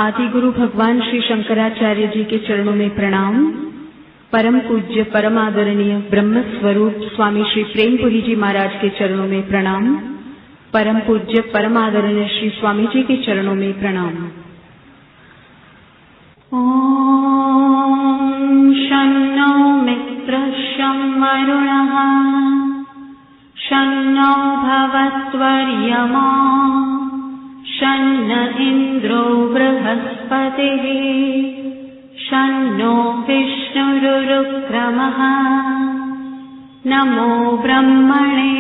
आदि गुरु भगवान श्री शंकराचार्य जी के चरणों में प्रणाम। परम पूज्य परम आदरणीय ब्रह्म स्वरूप स्वामी श्री प्रेमपुरी जी महाराज के चरणों में प्रणाम। परम पूज्य परम आदरणीय श्री स्वामी जी के चरणों में प्रणाम। ओम शन्नो मित्रः शं वरुणः शन्नो भवत्वर्यमा शन्न इन्द्रो बृहस्पतिः शन्नो विष्णुरुक्रमः। नमो ब्रह्मणे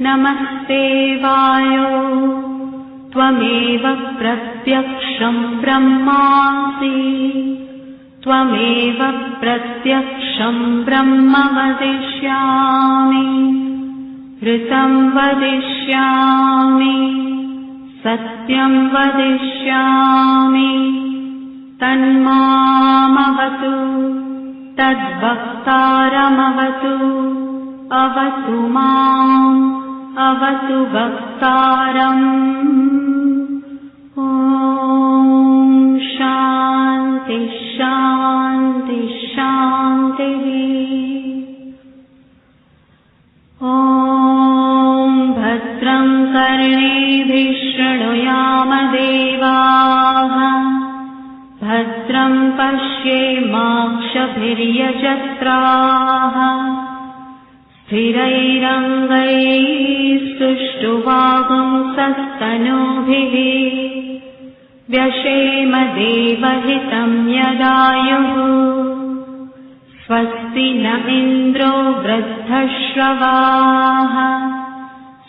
नमस्ते वायो त्वमेव प्रत्यक्षं ब्रह्मासि त्वमेव प्रत्यक्षं ब्रह्म वदिष्यामि ऋतं वदिष्यामि सत्यं वदिष्यामि तन्मामवतु तद्वक्तारमवतु अवतु माम् अवतु वक्तारम्। ॐ शान्ति शान्ति शान्तिः। ॐ भद्रं कर्णेभिः शृणुयाम देवाः भद्रं पश्येमाक्षभिर्यजत्राः स्थिरैरङ्गैस्तुष्टुवागुंसस्तनूभिः व्यशेम देवहितं यदायुः। स्वस्ति न इन्द्रो वृद्धश्रवाः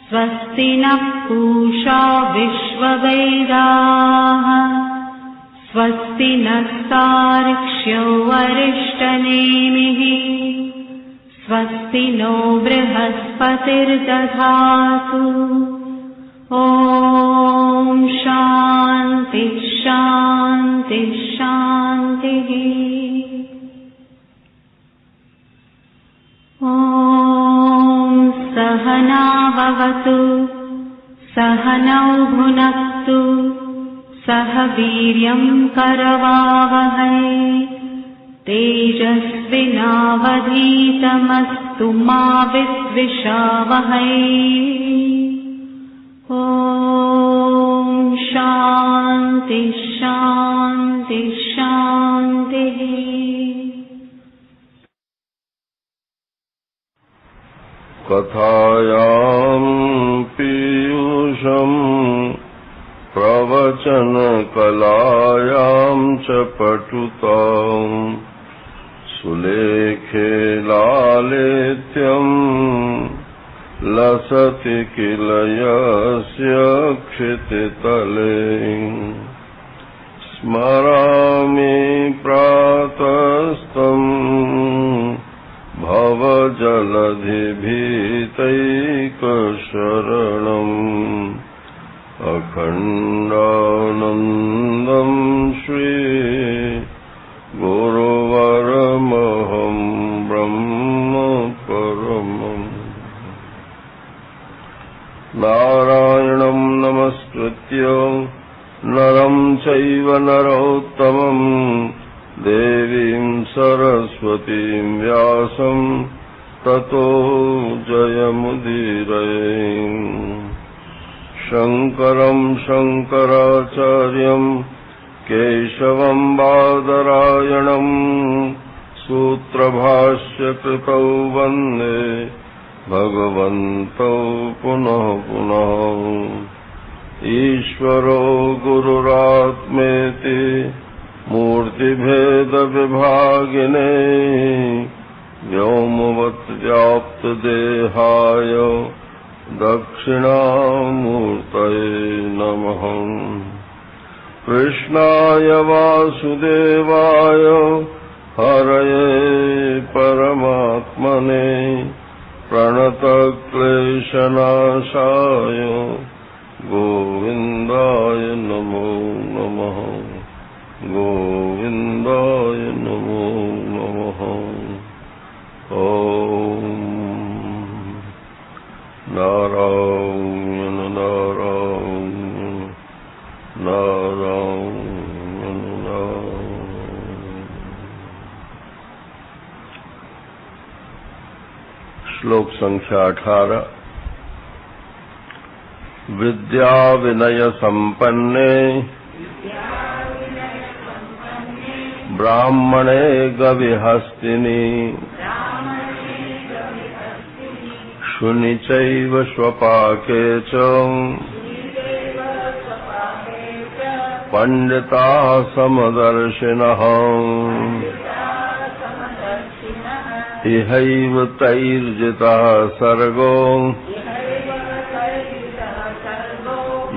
स्वस्ति नः पूषा विश्ववेदाः स्वस्ति नस्तार्क्ष्यो अरिष्टनेमिः स्वस्ति नो बृहस्पतिर्दधातु। ॐ शान्ति शान्ति शान्तिः। ॐ सहनाववतु सहनौ भुनक्तु सह वीर्यं करवावहै तेजस्विनावधीतमस्तु मा विद्विषावहै। ॐ शान्ति शान्ति शान्तिः। कथायां पीयूषं प्रवचनकलायां च पटुतां सुलेखे लालित्यं लसति किल यस्य क्षितितले। स्मरामि प्रातस्तं भवजलधिभीतैकशरणम् अखण्डानन्दं श्री गुरुवरमहं ब्रह्म परमम्। नारायणं नमस्कृत्य नरं चैव नरोत्तमं देवीं सरस्वतीं व्यासं ततो जयमुदीरये। शङ्करं शङ्कराचार्यं केशवं बादरायणं सूत्रभाष्यकृतौ वन्दे भगवन्तौ पुनः पुनः। ईश्वरो गुरुरात्मेति मूर्तिभेदविभागिने व्योमवद्व्याप्तदेहाय दक्षिणामूर्तये नमः। कृष्णाय वासुदेवाय हरये परमात्मने प्रणतक्लेशनाशाय गोविन्दाय नमो नमः। गोविन्दाय नमो नमः। ॐ नारायण नारायण नारायण श्लोक संख्या 18। विद्या विनय संपन्ने ब्राह्मणे गविहस्तिनि शुनि चैव स्वपाके च पंडिताः समदर्शिनः इहैव तैर्जितः सर्गो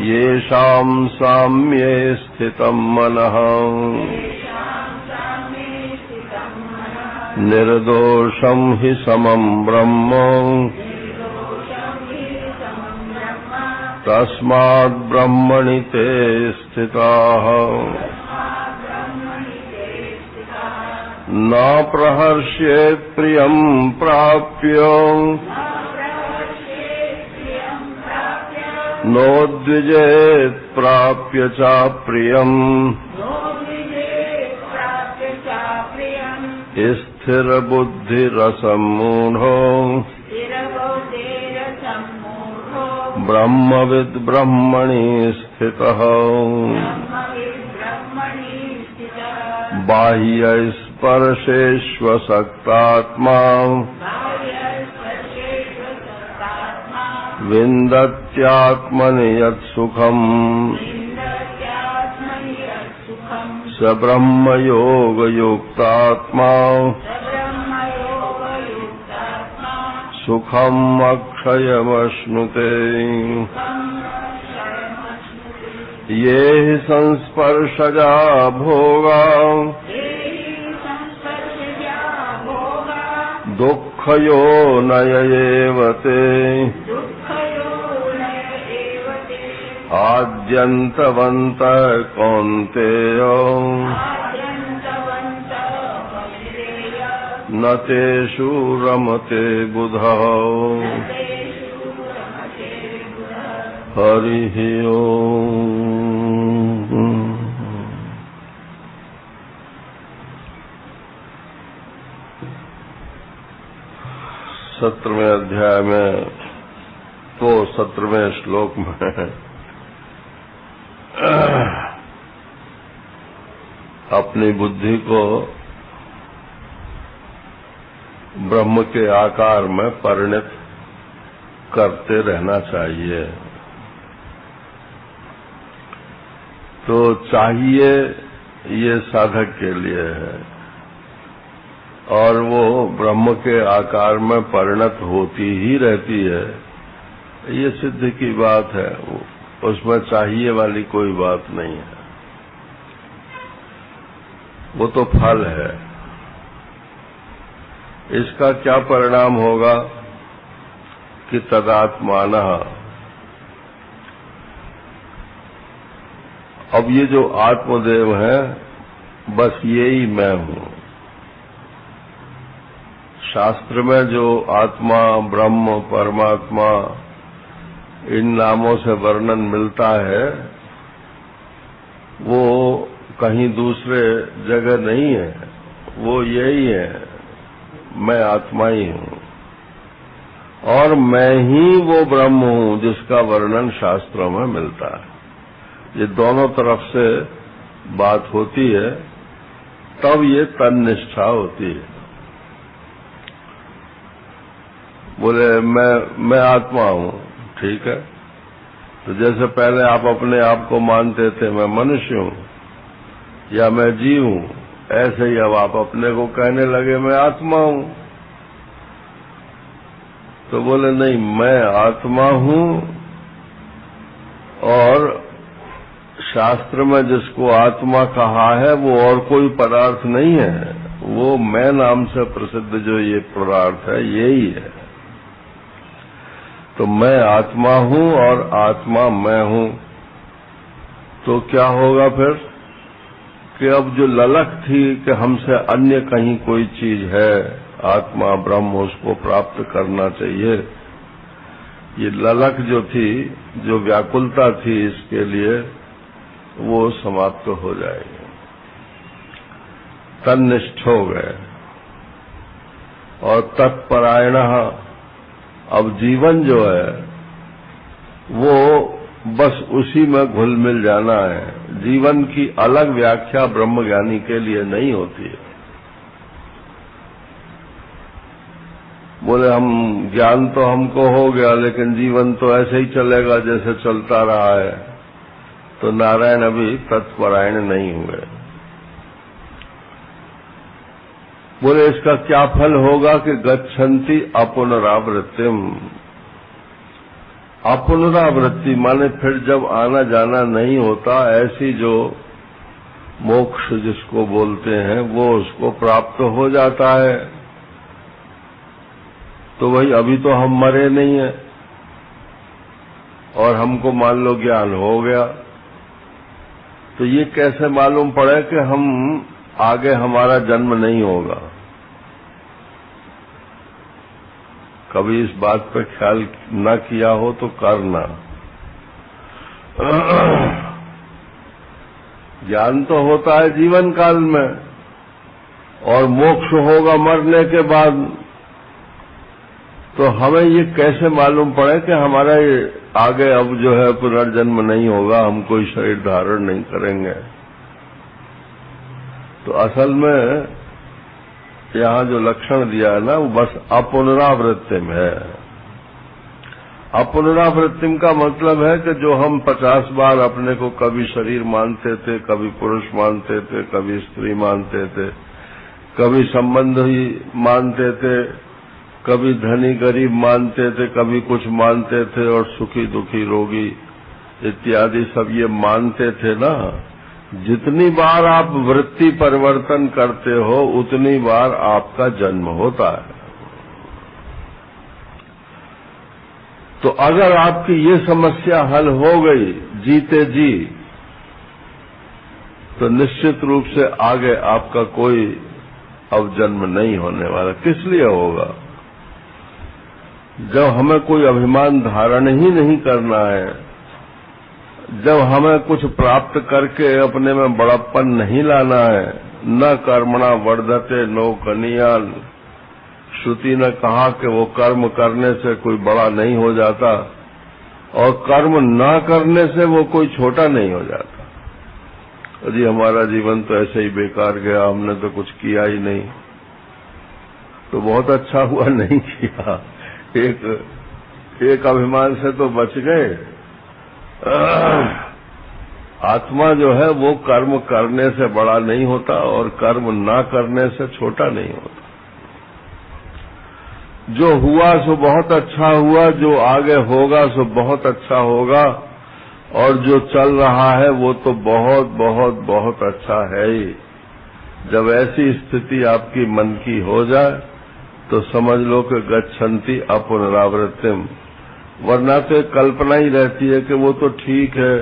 येषां साम्ये स्थितं मनः निर्दोषं हि समं ब्रह्म तस्माद् ब्रह्मणि ते स्थिताः न प्रहर्ष्येत् प्रियं प्राप्य नोद्विजेत् प्राप्य च प्रियम् स्थिरबुद्धिरसम्मूढो ब्रह्मविद् ब्रह्मणि स्थितः बाह्यस्पर्शेष्वसक्तात्मा विन्दत्यात्मनि यत्सुखम् स ब्रह्मयोगयुक्तात्मा सुखम् अक्षयमश्नुते। ये हि संस्पर्शजा भोगा दुःखयोनय एव ते आद्यन्तवन्तः कौन्तेय न तेषु रमते बुधः। हरिः ओम्। सत्रहवें अध्याय में तो 17वें श्लोक में अपनी बुद्धि को ब्रह्म के आकार में परिणत करते रहना चाहिए। तो चाहिए ये साधक के लिए है और वो ब्रह्म के आकार में परिणत होती ही रहती है। ये सिद्ध की बात है, उसमें चाहिए वाली कोई बात नहीं है, वो तो फल है। इसका क्या परिणाम होगा कि तदात्मानः, अब ये जो आत्मदेव है बस यही मैं हूँ। शास्त्र में जो आत्मा, ब्रह्म, परमात्मा इन नामों से वर्णन मिलता है वो कहीं दूसरे जगह नहीं है, वो यही है, मैं आत्मा ही हूँ और मैं ही वो ब्रह्म हूँ जिसका वर्णन शास्त्रों में मिलता है। ये दोनों तरफ से बात होती है तब ये तन्निष्ठा होती है। बोले मैं आत्मा हूँ, ठीक है, तो जैसे पहले आप अपने आप को मानते थे मैं मनुष्य हूँ या मैं जीव हूँ, ऐसे ही अब आप अपने को कहने लगे मैं आत्मा हूँ। तो बोले नहीं, मैं आत्मा हूँ और शास्त्र में जिसको आत्मा कहा है वो और कोई पदार्थ नहीं है, वो मैं नाम से प्रसिद्ध जो ये पदार्थ है यही है। तो मैं आत्मा हूँ और आत्मा मैं हूँ। तो क्या होगा फिर कि अब जो ललक थी कि हमसे अन्य कहीं कोई चीज है, आत्मा ब्रह्म, उसको प्राप्त करना चाहिए, ये ललक जो थी, जो व्याकुलता थी इसके लिए, वो समाप्त हो जाएगी। तन्निष्ठ हो गए और तत्परायणः अब जीवन जो है वो बस उसी में घुल मिल जाना है। जीवन की अलग व्याख्या ब्रह्मज्ञानी के लिए नहीं होती है। बोले हम ज्ञान तो हमको हो गया, लेकिन जीवन तो ऐसे ही चलेगा जैसे चलता रहा है, तो नारायण अभी तत्परायण नहीं हुए। बोले इसका क्या फल होगा कि गच्छन्ति अपुनरावृत्तिम। अपुनरावृत्ति माने फिर जब आना जाना नहीं होता, ऐसी जो मोक्ष जिसको बोलते हैं वो उसको प्राप्त हो जाता है। तो वही अभी तो हम मरे नहीं है और हमको मान लो ज्ञान हो गया, तो ये कैसे मालूम पड़े कि हम आगे हमारा जन्म नहीं होगा। कभी इस बात पर ख्याल न किया हो तो करना। ज्ञान तो होता है जीवन काल में और मोक्ष होगा मरने के बाद, तो हमें ये कैसे मालूम पड़े कि हमारा आगे अब जो है पुनर्जन्म नहीं होगा, हम कोई शरीर धारण नहीं करेंगे। तो असल में यहाँ जो लक्षण दिया है ना, वो बस अपुनरावृत्तिम है। अपुनरावृत्तिम का मतलब है कि जो हम 50 बार अपने को कभी शरीर मानते थे, कभी पुरुष मानते थे, कभी स्त्री मानते थे, कभी संबंध ही मानते थे, कभी धनी गरीब मानते थे, कभी कुछ मानते थे, और सुखी दुखी रोगी इत्यादि सब ये मानते थे ना। जितनी बार आप वृत्ति परिवर्तन करते हो उतनी बार आपका जन्म होता है। तो अगर आपकी ये समस्या हल हो गई जीते जी, तो निश्चित रूप से आगे आपका कोई अब जन्म नहीं होने वाला। किस लिए होगा? जब हमें कोई अभिमान धारण ही नहीं करना है, जब हमें कुछ प्राप्त करके अपने में बड़प्पन नहीं लाना है, न कर्मणा वर्धते नो कनियान। श्रुति ने कहा कि वो कर्म करने से कोई बड़ा नहीं हो जाता और कर्म न करने से वो कोई छोटा नहीं हो जाता। अजी हमारा जीवन तो ऐसे ही बेकार गया, हमने तो कुछ किया ही नहीं। तो बहुत अच्छा हुआ नहीं किया, एक अभिमान से तो बच गए। आत्मा जो है वो कर्म करने से बड़ा नहीं होता और कर्म ना करने से छोटा नहीं होता। जो हुआ सो बहुत अच्छा हुआ, जो आगे होगा सो बहुत अच्छा होगा, और जो चल रहा है वो तो बहुत बहुत बहुत अच्छा है ही। जब ऐसी स्थिति आपकी मन की हो जाए तो समझ लो कि गच्छन्ति अपुनरावृत्तिम। वरना तो कल्पना ही रहती है कि वो तो ठीक है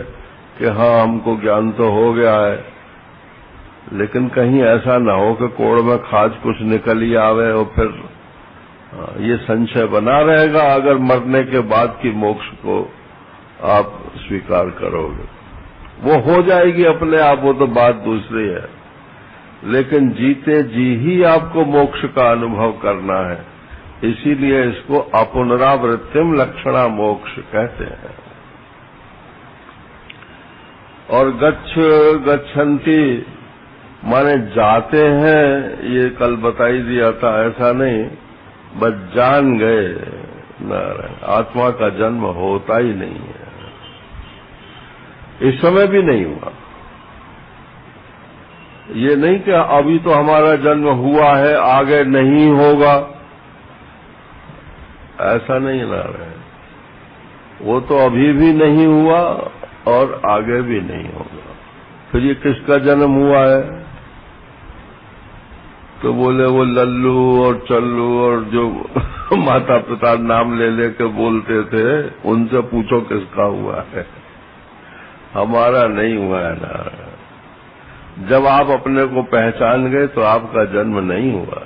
कि हाँ हमको ज्ञान तो हो गया है, लेकिन कहीं ऐसा ना हो कि कोड़ में खाज कुछ निकल ही आवे और फिर ये संशय बना रहेगा अगर मरने के बाद की मोक्ष को आप स्वीकार करोगे। वो हो जाएगी अपने आप, वो तो बात दूसरी है, लेकिन जीते जी ही आपको मोक्ष का अनुभव करना है। इसीलिए इसको अपुनरावृत्तिम लक्षणा मोक्ष कहते हैं। और गच्छन्ति माने जाते हैं, ये कल बताई दिया था, ऐसा नहीं, बस जान गए नारायण, आत्मा का जन्म होता ही नहीं है, इस समय भी नहीं हुआ। ये नहीं कि अभी तो हमारा जन्म हुआ है आगे नहीं होगा, ऐसा नहीं नारायण। वो तो अभी भी नहीं हुआ और आगे भी नहीं होगा। फिर ये किसका जन्म हुआ है? तो बोले वो लल्लू और चल्लू और जो माता पिता नाम ले लेके बोलते थे, उनसे पूछो किसका हुआ है। हमारा नहीं हुआ है नारायण। जब आप अपने को पहचान गए तो आपका जन्म नहीं हुआ।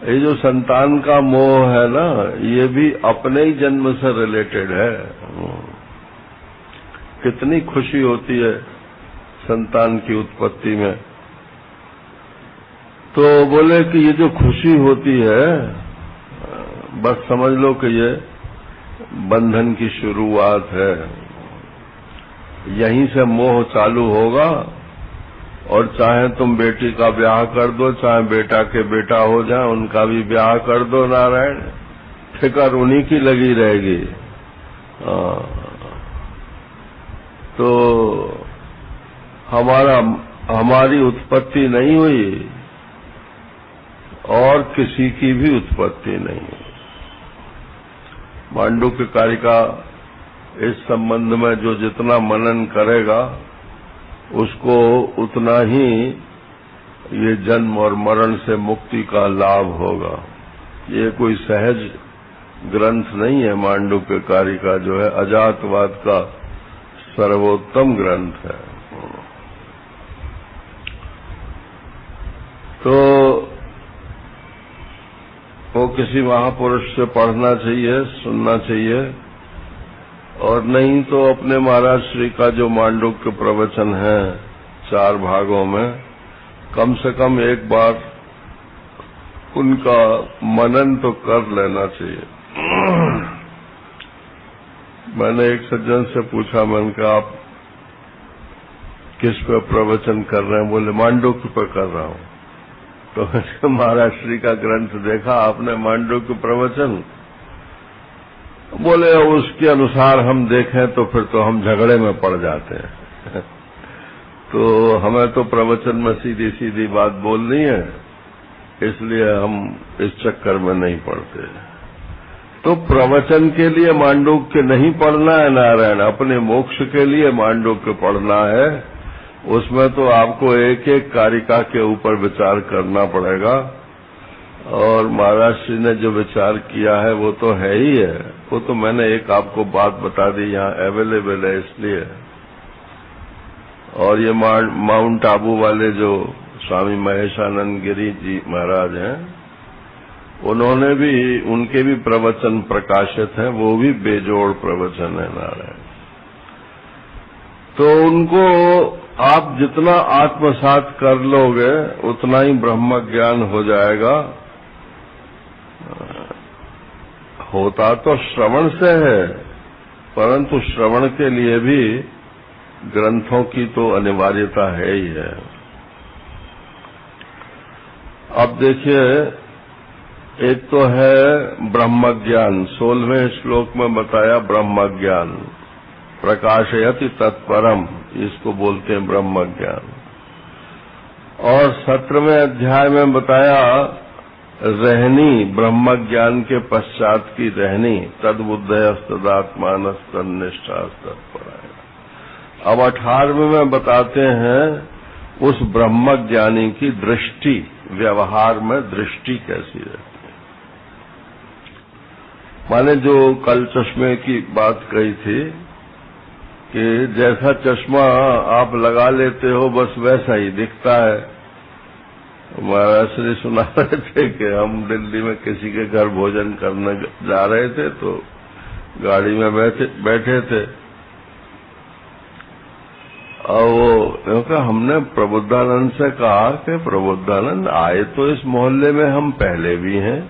ये जो संतान का मोह है ना, ये भी अपने ही जन्म से रिलेटेड है। कितनी खुशी होती है संतान की उत्पत्ति में। तो बोले कि ये जो खुशी होती है बस समझ लो कि ये बंधन की शुरुआत है। यहीं से मोह चालू होगा, और चाहे तुम बेटी का ब्याह कर दो, चाहे बेटा के बेटा हो जाए, उनका भी ब्याह कर दो, नारायण, फिकर उन्हीं की लगी रहेगी। तो हमारी उत्पत्ति नहीं हुई और किसी की भी उत्पत्ति नहीं हुई। मांडुक्य कारिका इस संबंध में जो जितना मनन करेगा उसको उतना ही ये जन्म और मरण से मुक्ति का लाभ होगा। ये कोई सहज ग्रंथ नहीं है। मांडुक्य कारिका जो है अजातवाद का सर्वोत्तम ग्रंथ है। तो वो किसी महापुरुष से पढ़ना चाहिए, सुनना चाहिए, और नहीं तो अपने महाराज श्री का जो मांडुक्य प्रवचन है 4 भागों में, कम से कम एक बार उनका मनन तो कर लेना चाहिए। मैंने एक सज्जन से पूछा, मैंने कहा आप किस पे प्रवचन कर रहे हैं? बोले मांडुक्य पर कर रहा हूं। तो महाराज श्री का ग्रंथ देखा आपने, मांडुक्य प्रवचन? बोले उसके अनुसार हम देखें तो फिर तो हम झगड़े में पड़ जाते हैं। तो हमें तो प्रवचन में सीधी सीधी बात बोलनी है, इसलिए हम इस चक्कर में नहीं पड़ते। तो प्रवचन के लिए मांडुक्य नहीं पढ़ना है नारायण, अपने मोक्ष के लिए मांडुक्य पढ़ना है। उसमें तो आपको एक एक कारिका के ऊपर विचार करना पड़ेगा, और महाराज श्री ने जो विचार किया है वो तो है ही है। वो तो मैंने एक आपको बात बता दी, यहाँ अवेलेबल है इसलिए। और ये माउंट आबू वाले जो स्वामी महेशानंद गिरी जी महाराज हैं, उन्होंने भी, उनके भी प्रवचन प्रकाशित हैं, वो भी बेजोड़ प्रवचन है नारायण। तो उनको आप जितना आत्मसात कर लोगे उतना ही ब्रह्म ज्ञान हो जाएगा। होता तो श्रवण से है, परंतु श्रवण के लिए भी ग्रंथों की तो अनिवार्यता है ही है। अब देखिए, एक तो है ब्रह्म ज्ञान, 16वें श्लोक में बताया ब्रह्म ज्ञान, प्रकाशयति तत्परम, इसको बोलते हैं ब्रह्म ज्ञान। और 17वें अध्याय में बताया रहनी, ब्रह्म ज्ञान के पश्चात की रहनी, तद्बुद्धयस्तदात्मानस तन्निष्ठास तत्पराय। अब 18वें में बताते हैं उस ब्रह्म ज्ञानी की दृष्टि, व्यवहार में दृष्टि कैसी रहती है। माने जो कल चश्मे की बात कही थी कि जैसा चश्मा आप लगा लेते हो बस वैसा ही दिखता है। महाराज श्री सुना रहे थे कि हम दिल्ली में किसी के घर भोजन करने जा रहे थे, तो गाड़ी में बैठे थे, और वो हमने प्रबुद्धानंद से कहा कि प्रबुद्धानंद, आए तो इस मोहल्ले में हम पहले भी हैं,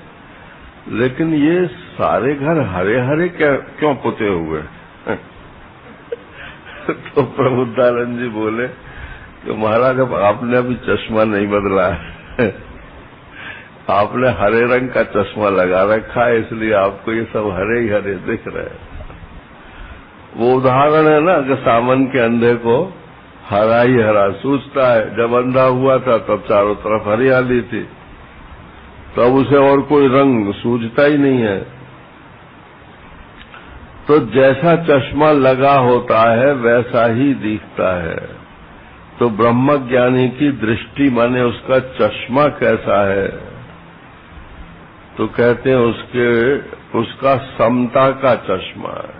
लेकिन ये सारे घर हरे हरे क्यों पुते हुए? तो प्रबुद्धानंद जी बोले कि महाराज अब आपने अभी चश्मा नहीं बदला है, आपने हरे रंग का चश्मा लगा रखा है, इसलिए आपको ये सब हरे ही हरे दिख रहे हैं। वो उदाहरण है ना कि सावन के अंधे को हरा ही हरा सूझता है। जब अंधा हुआ था तब चारों तरफ हरियाली थी, तब उसे और कोई रंग सूझता ही नहीं है। तो जैसा चश्मा लगा होता है वैसा ही दिखता है। तो ब्रह्म ज्ञानी की दृष्टि माने उसका चश्मा कैसा है? तो कहते हैं उसका समता का चश्मा है,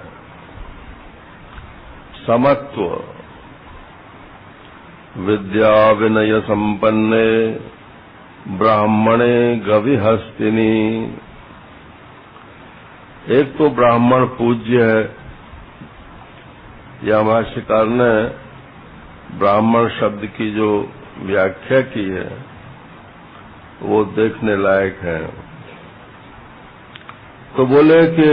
समत्व। विद्या विनय संपन्ने ब्राह्मणे गविहस्तिनी। एक तो ब्राह्मण पूज्य है, या भाष्यकार ने ब्राह्मण शब्द की जो व्याख्या की है वो देखने लायक है। तो बोले कि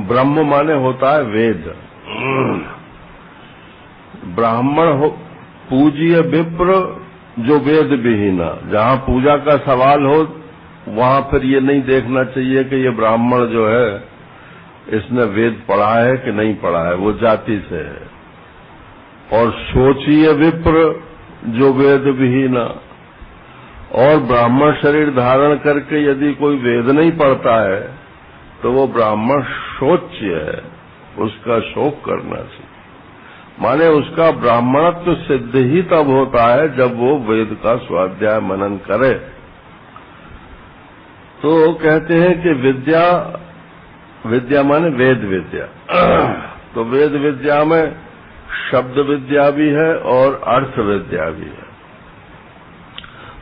ब्रह्म माने होता है वेद। ब्राह्मण हो पूज्य विप्र जो वेद विहीना। जहां पूजा का सवाल हो वहां फिर ये नहीं देखना चाहिए कि ये ब्राह्मण जो है इसने वेद पढ़ा है कि नहीं पढ़ा है, वो जाति से है। और सोचिए विप्र जो वेद विहीना। और ब्राह्मण शरीर धारण करके यदि कोई वेद नहीं पढ़ता है तो वो ब्राह्मण शोच्य है, उसका शोक करना चाहिए। माने उसका ब्राह्मणत्व सिद्ध ही तब होता है जब वो वेद का स्वाध्याय मनन करे। तो कहते हैं कि विद्या माने वेद विद्या। तो वेद विद्या में शब्द विद्या भी है और अर्थ विद्या भी है।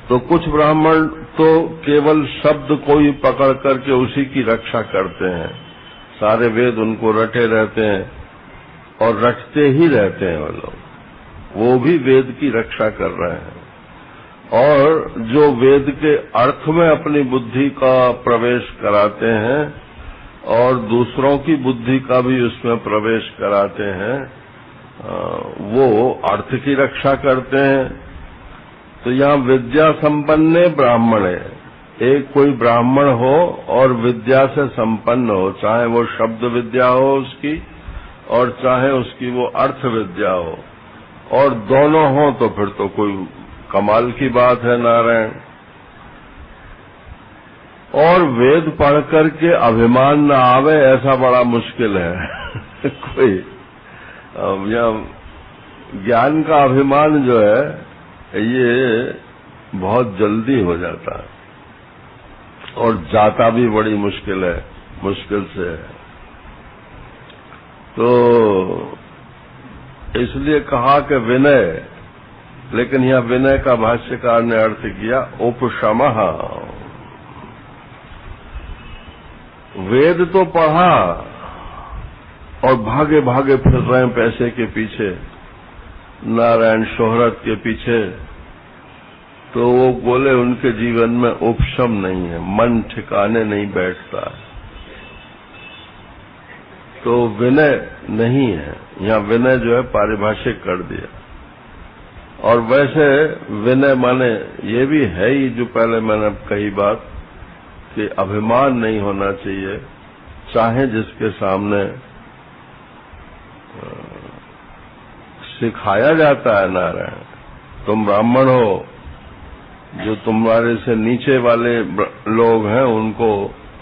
तो कुछ ब्राह्मण तो केवल शब्द को ही पकड़ करके उसी की रक्षा करते हैं, सारे वेद उनको रटे रहते हैं और रटते ही रहते हैं वो लोग, वो भी वेद की रक्षा कर रहे हैं। और जो वेद के अर्थ में अपनी बुद्धि का प्रवेश कराते हैं और दूसरों की बुद्धि का भी उसमें प्रवेश कराते हैं, वो अर्थ की रक्षा करते हैं। तो यहाँ विद्या संपन्न ब्राह्मण है। एक कोई ब्राह्मण हो और विद्या से संपन्न हो, चाहे वो शब्द विद्या हो उसकी और चाहे उसकी वो अर्थ विद्या हो, और दोनों हो तो फिर तो कोई कमाल की बात है नारायण। और वेद पढ़ करके अभिमान न आवे ऐसा बड़ा मुश्किल है। कोई ज्ञान का अभिमान जो है ये बहुत जल्दी हो जाता है और जाता भी बड़ी मुश्किल से है। तो इसलिए कहा कि विनय, लेकिन यह विनय का भाष्यकार ने अर्थ किया उपशमः। वेद तो पढ़ा और भागे भागे फिर रहे हैं पैसे के पीछे, नारायण शोहरत के पीछे, तो वो बोले उनके जीवन में उपशम नहीं है, मन ठिकाने नहीं बैठता। तो विनय नहीं है, यहाँ विनय जो है पारिभाषिक कर दिया। और वैसे विनय माने ये भी है ही जो पहले मैंने कही बात कि अभिमान नहीं होना चाहिए, चाहे जिसके सामने सिखाया जाता है नारायण, तुम ब्राह्मण हो, जो तुम्हारे से नीचे वाले लोग हैं उनको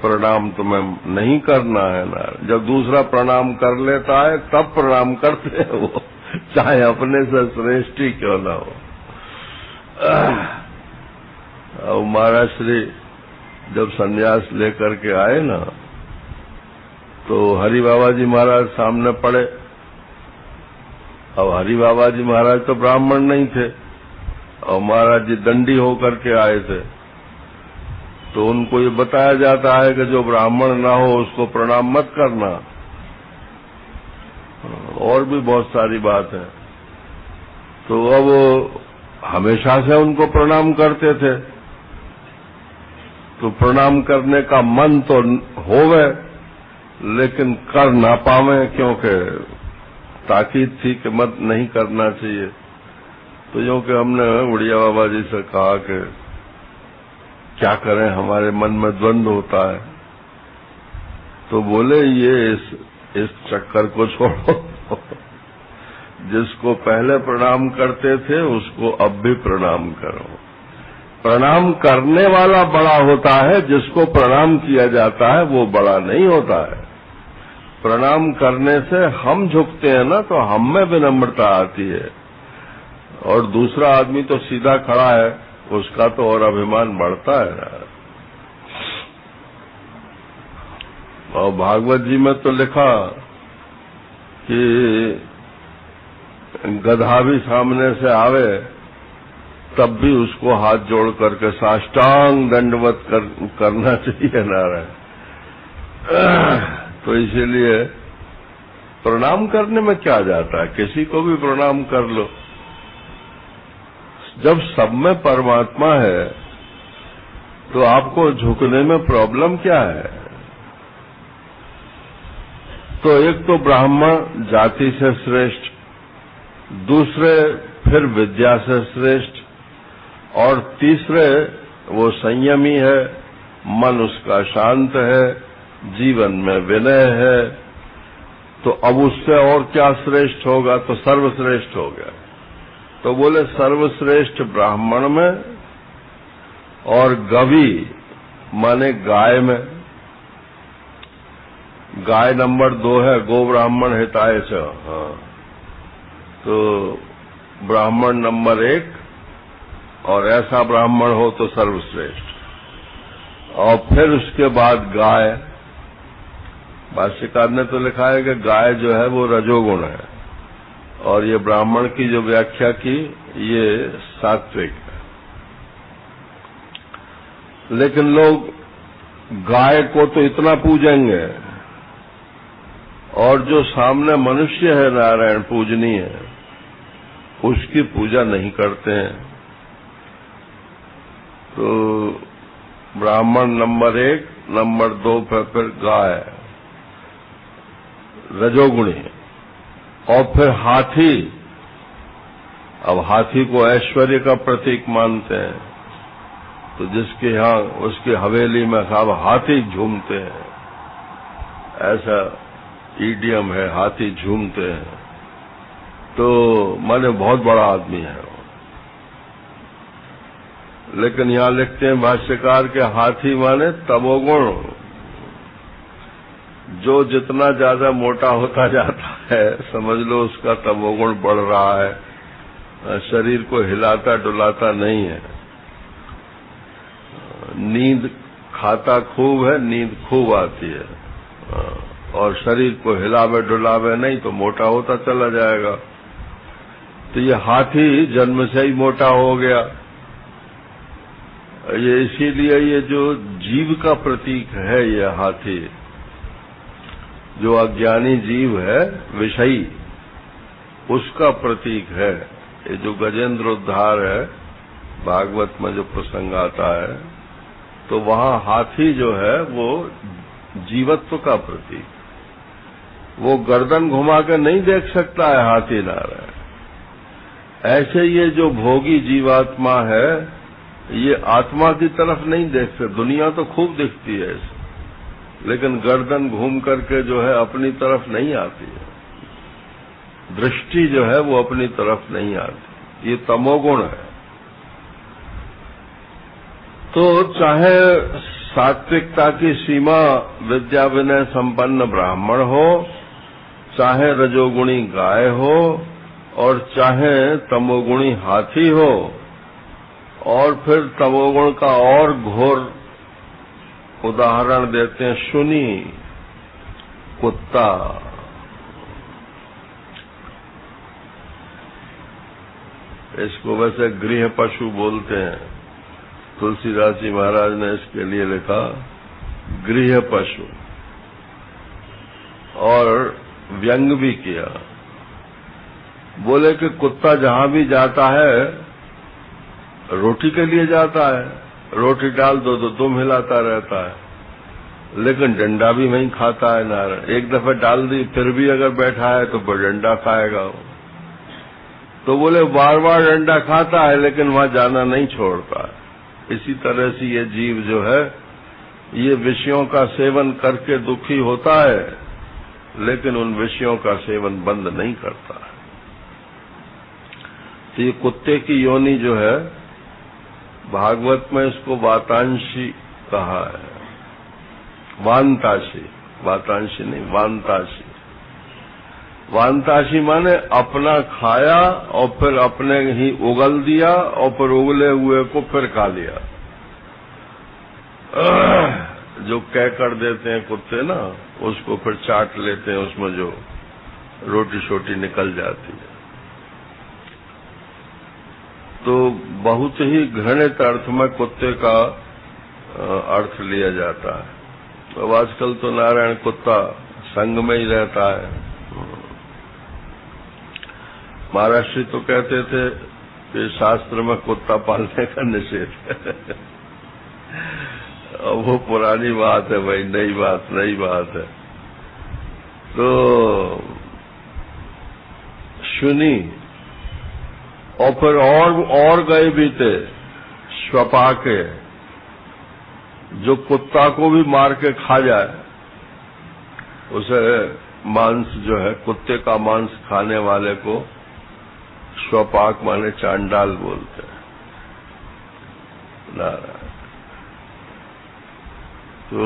प्रणाम तुम्हें नहीं करना है नारायण। जब दूसरा प्रणाम कर लेता है तब प्रणाम करते हैं वो, चाहे अपने से श्रेष्ठ ही क्यों ना हो। महाराज श्री जब संन्यास लेकर के आए ना, तो हरि बाबा जी महाराज सामने पड़े। अब हरि बाबा जी महाराज तो ब्राह्मण नहीं थे और महाराज जी दंडी होकर के आए थे। तो उनको ये बताया जाता है कि जो ब्राह्मण ना हो उसको प्रणाम मत करना। और भी बहुत सारी बात है। तो अब हमेशा से उनको प्रणाम करते थे, तो प्रणाम करने का मन तो होवे लेकिन कर ना पावे, क्योंकि ताकीद थी कि मत नहीं करना चाहिए। तो यूं कि हमने उड़िया बाबा जी से कहा कि क्या करें, हमारे मन में द्वंद्व होता है। तो बोले ये इस चक्कर को छोड़ो, जिसको पहले प्रणाम करते थे उसको अब भी प्रणाम करो। प्रणाम करने वाला बड़ा होता है, जिसको प्रणाम किया जाता है वो बड़ा नहीं होता है। प्रणाम करने से हम झुकते हैं ना, तो हम में विनम्रता आती है, और दूसरा आदमी तो सीधा खड़ा है, उसका तो और अभिमान बढ़ता है ना। और भागवत जी में तो लिखा कि गधा भी सामने से आवे तब भी उसको हाथ जोड़ करके साष्टांग दंडवत करना चाहिए नारायण। तो इसीलिए प्रणाम करने में क्या जाता है, किसी को भी प्रणाम कर लो। जब सब में परमात्मा है तो आपको झुकने में प्रॉब्लम क्या है? तो एक तो ब्राह्मण जाति से श्रेष्ठ, दूसरे फिर विद्या से श्रेष्ठ, और तीसरे वो संयमी है, मन उसका शांत है, जीवन में विनय है। तो अब उससे और क्या श्रेष्ठ होगा? तो सर्वश्रेष्ठ हो गया। तो बोले सर्वश्रेष्ठ ब्राह्मण में और गवी माने गाय में। गाय नंबर 2 है, गो ब्राह्मण हिताय च। हाँ, तो ब्राह्मण नंबर 1, और ऐसा ब्राह्मण हो तो सर्वश्रेष्ठ। और फिर उसके बाद गाय। भाष्यकार ने तो लिखा है कि गाय जो है वो रजोगुण है, और ये ब्राह्मण की जो व्याख्या की ये सात्विक है। लेकिन लोग गाय को तो इतना पूजेंगे, और जो सामने मनुष्य है नारायण पूजनीय है, उसकी पूजा नहीं करते हैं। तो ब्राह्मण नंबर 1, नंबर 2 पर फिर गाय रजोगुणी, और फिर हाथी। अब हाथी को ऐश्वर्य का प्रतीक मानते हैं, तो जिसके यहाँ उसकी हवेली में सब हाथी झूमते हैं, ऐसा ईडियम है, हाथी झूमते हैं। तो माने बहुत बड़ा आदमी है। लेकिन यहाँ लिखते हैं भाष्यकार के हाथी माने तमोगुण। जो जितना ज्यादा मोटा होता जाता है, समझ लो उसका तमोगुण बढ़ रहा है, शरीर को हिलाता डुलाता नहीं है। नींद खाता खूब है, नींद खूब आती है, और शरीर को हिलावे डुलावे नहीं तो मोटा होता चला जाएगा। तो ये हाथी जन्म से ही मोटा हो गया। ये इसीलिए ये जो जीव का प्रतीक है, ये हाथी जो अज्ञानी जीव है विषयी, उसका प्रतीक है। ये जो गजेंद्र उद्धार है भागवत में जो प्रसंग आता है, तो वहां हाथी जो है वो जीवत्व का प्रतीक। वो गर्दन घुमा कर नहीं देख सकता है हाथी नारायण। ऐसे ये जो भोगी जीवात्मा है, ये आत्मा की तरफ नहीं देखते। दुनिया तो खूब दिखती है इसे, लेकिन गर्दन घूम करके जो है अपनी तरफ नहीं आती है। दृष्टि जो है वो अपनी तरफ नहीं आती। ये तमोगुण है। तो चाहे सात्विकता की सीमा विद्या विनय संपन्न ब्राह्मण हो, चाहे रजोगुणी गाय हो, और चाहे तमोगुणी हाथी हो, और फिर तमोगुण का और घोर उदाहरण देते हैं शूनी, कुत्ता। इसको वैसे गृह पशु बोलते हैं। तुलसीदास जी महाराज ने इसके लिए लिखा गृह पशु, और व्यंग भी किया। बोले कि कुत्ता जहां भी जाता है रोटी के लिए जाता है, रोटी डाल दो तो तुम हिलाता रहता है, लेकिन डंडा भी वहीं खाता है नारायण। एक दफा डाल दी फिर भी अगर बैठा है तो डंडा खाएगा वो। तो बोले बार बार डंडा खाता है लेकिन वहां जाना नहीं छोड़ता है। इसी तरह से ये जीव जो है ये विषयों का सेवन करके दुखी होता है, लेकिन उन विषयों का सेवन बंद नहीं करता है। तो ये कुत्ते की योनि जो है, भागवत में इसको वातांशी कहा है। वांताशी, वातांशी नहीं, वांताशी। वांताशी माने अपना खाया और फिर अपने ही उगल दिया, और फिर उगले हुए को फिर खा लिया। जो कह कर देते हैं कुत्ते ना, उसको फिर चाट लेते हैं, उसमें जो रोटी शोटी निकल जाती है। तो बहुत ही घृणित अर्थ में कुत्ते का अर्थ लिया जाता है। अब आजकल तो नारायण कुत्ता संग में ही रहता है। महाराष्ट्री तो कहते थे कि शास्त्र में कुत्ता पालने का निषेध है। अब वो पुरानी बात है भाई, नई बात है। तो सुनी और फिर और गए भी थे श्वपा के, जो कुत्ता को भी मार के खा जाए, उसे मांस जो है, कुत्ते का मांस खाने वाले को श्वपाक माने चांडाल बोलते हैं। नारायण। तो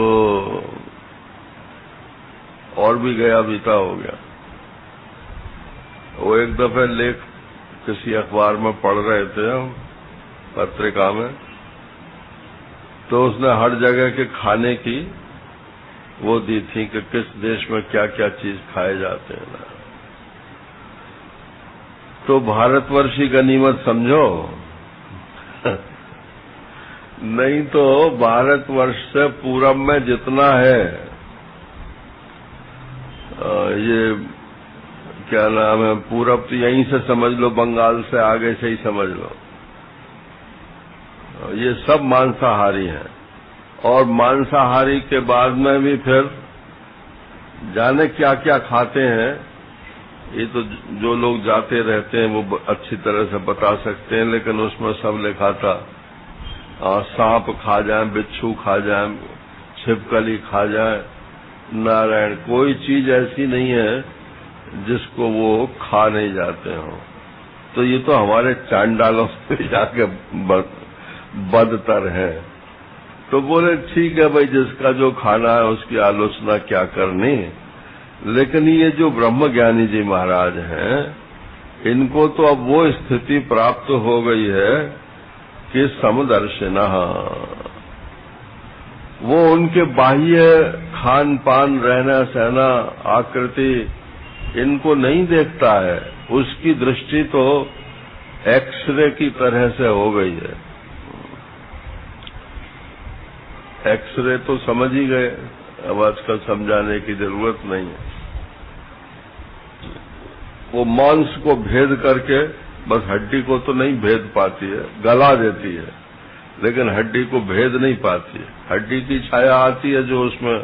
और भी गया बीता हो गया। वो एक दफे लेख किसी अखबार में पढ़ रहे थे हम, पत्रिका में, तो उसने हर जगह के खाने की वो दी थी कि किस देश में क्या क्या चीज खाए जाते हैं ना। तो भारतवर्ष की गनीमत समझो। नहीं तो भारतवर्ष से पूरब में जितना है, ये क्या नाम है, पूरब तो यहीं से समझ लो, बंगाल से आगे से ही समझ लो, ये सब मांसाहारी हैं। और मांसाहारी के बाद में भी फिर जाने क्या क्या खाते हैं, ये तो जो लोग जाते रहते हैं वो अच्छी तरह से बता सकते हैं। लेकिन उसमें सब लिखा था, सांप खा जाए, बिच्छू खा जाए, छिपकली खा जाए। नारायण, कोई चीज ऐसी नहीं है जिसको वो खा नहीं जाते हो। तो ये तो हमारे चांडालों से जाके बदतर है। तो बोले ठीक है भाई, जिसका जो खाना है उसकी आलोचना क्या करनी। लेकिन ये जो ब्रह्मज्ञानी जी महाराज हैं, इनको तो अब वो स्थिति प्राप्त हो गई है कि समदर्शिना, वो उनके बाह्य खान पान, रहना सहना, आकृति इनको नहीं देखता है। उसकी दृष्टि तो एक्सरे की तरह से हो गई है। एक्सरे तो समझ ही गए, अब आजकल समझाने की जरूरत नहीं है। वो मांस को भेद करके बस हड्डी को तो नहीं भेद पाती है, गला देती है, लेकिन हड्डी को भेद नहीं पाती है। हड्डी की छाया आती है जो उसमें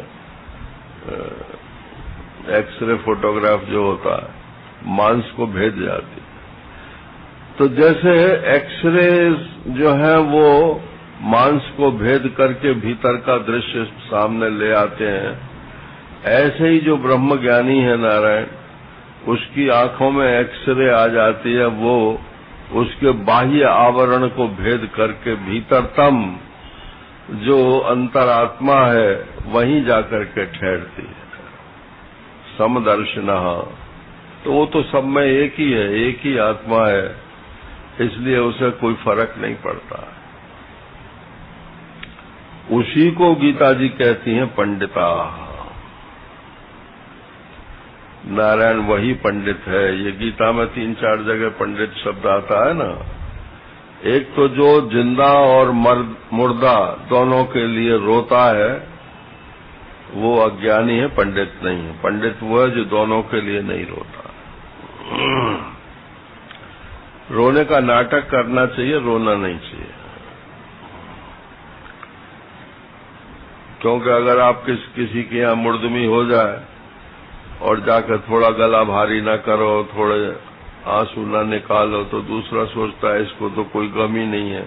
एक्सरे फोटोग्राफ जो होता है, मांस को भेद जाती है। तो जैसे एक्सरे जो है वो मांस को भेद करके भीतर का दृश्य सामने ले आते हैं, ऐसे ही जो ब्रह्मज्ञानी है नारायण, उसकी आंखों में एक्सरे आ जाती है, वो उसके बाह्य आवरण को भेद करके भीतरतम जो अंतरात्मा है वहीं जाकर के ठहरती है। समदर्शिना, तो वो तो सब में एक ही है, एक ही आत्मा है, इसलिए उसे कोई फर्क नहीं पड़ता। उसी को गीता जी कहती हैं पंडिता। नारायण वही पंडित है। ये गीता में 3-4 जगह पंडित शब्द आता है ना। एक तो जो जिंदा और मुर्दा दोनों के लिए रोता है, वो अज्ञानी है, पंडित नहीं है। पंडित वो है जो दोनों के लिए नहीं रोता। रोने का नाटक करना चाहिए, रोना नहीं चाहिए। क्योंकि अगर आप किसी के यहाँ मुर्दमी हो जाए और जाकर थोड़ा गला भारी ना करो, थोड़े आंसू ना निकालो, तो दूसरा सोचता है इसको तो कोई गम ही नहीं है।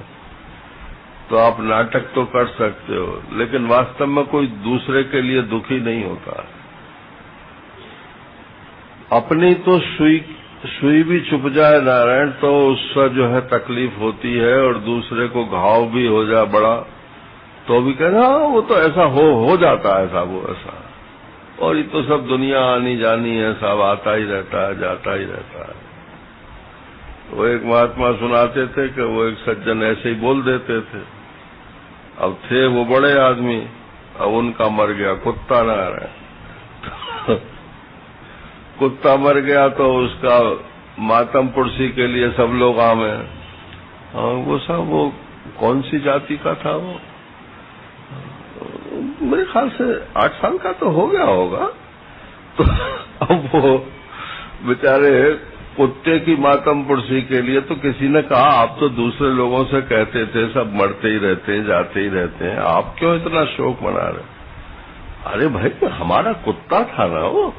तो आप नाटक तो कर सकते हो, लेकिन वास्तव में कोई दूसरे के लिए दुखी नहीं होता। अपनी तो सुई भी चुप जाए नारायण, तो उससे जो है तकलीफ होती है, और दूसरे को घाव भी हो जाए बड़ा, तो भी कहना वो तो ऐसा हो जाता है, ऐसा वो ऐसा। और ये तो सब दुनिया आनी जानी है, सब आता ही रहता है, जाता ही रहता है। वो एक महात्मा सुनाते थे कि वो एक सज्जन ऐसे ही बोल देते थे। अब थे वो बड़े आदमी, अब उनका मर गया कुत्ता ना रहा। कुत्ता मर गया तो उसका मातम पुरसी के लिए सब लोग आमे। हाँ, वो सब वो कौन सी जाति का था वो, मेरे ख्याल से 8 साल का तो हो गया होगा। तो अब वो बेचारे कुत्ते की मातम पुरसी के लिए तो किसी ने कहा आप तो दूसरे लोगों से कहते थे सब मरते ही रहते हैं, जाते ही रहते हैं, आप क्यों इतना शोक मना रहे? अरे भाई हमारा कुत्ता था ना, वो